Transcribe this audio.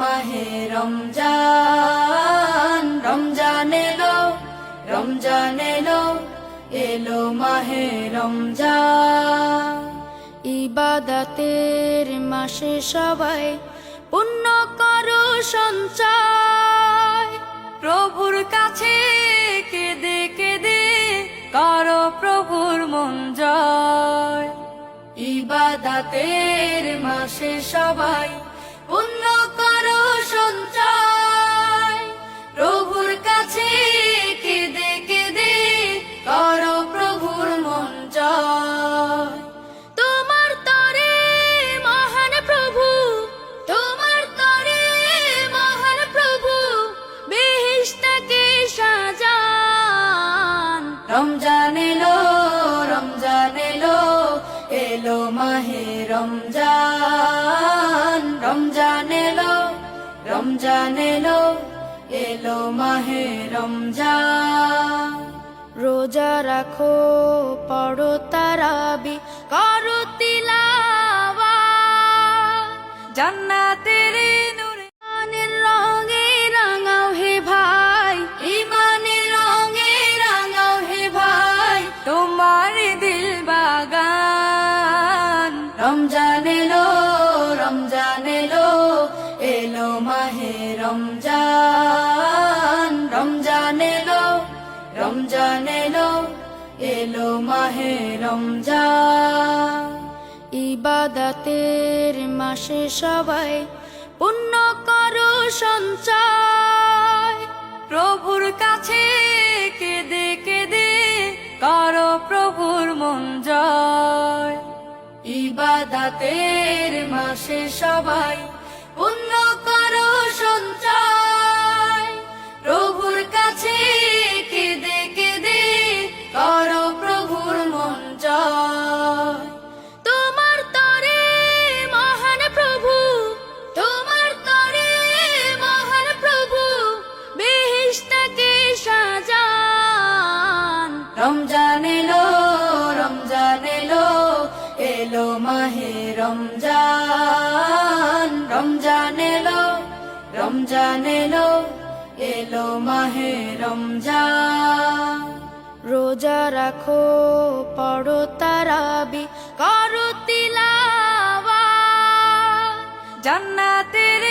মাহে রমজান, রমজান এলো, রমজান এলো, এলো মাহে রমজান। ইবাদতের মাসে সবাই পুণ্য করো সঞ্চয়, প্রভুর কাছে কেঁদে কেঁদে করো প্রভুর মন জয়। ইবাদতের মাসে সবাই পুণ্য করো সঞ্চয়, প্রভুর কাছে কেঁদে কেঁদে করো প্রভুর মন জয়। তোমার তরে মহান প্রভু, তোমার তরে মহান প্রভু বেহেশতকে সাজান। রমজান এলো, রমজান এলো, এলো মাহে রমজান, রমজান এলো, রমজান এলো, এলো মাহে রমজান। রোজা রাখো, পড়ো তারাবি, করো তিলাওয়াত, জান্নাতের নূরে ইমানের রঙে রাঙাও হে ভাই, ইমানের রঙে রাঙাও হে ভাই তোমার দিল বাগান। রমজান এলো, রমজান এলো, এলো মাহে রমজান, রমজান এলো, রমজান এলো, এলো মাহে রমজান। ইবাদতের মাসে সবাই পুণ্য করো সঞ্চয়, প্রভুর কাছে কেঁদে কেঁদে করো প্রভুর মন জয়। ইবাদতের মাসে সবাই পুণ্য করো সঞ্চয়, প্রভুর কাছে কেঁদে কেঁদে করো প্রভুর মন জয়। তোমার তরে মহান প্রভু, তোমার তরে মহান প্রভু বেহেশতকে সাজান। রমজান এলো, রমজান এলো, এলো মাহে রমজান, রমজান এলো, রমজান এলো, এলো মাহে রমজান। রোজা রাখো, পড়ো তারাবি, করো তিলাওয়াত, জান্নাতের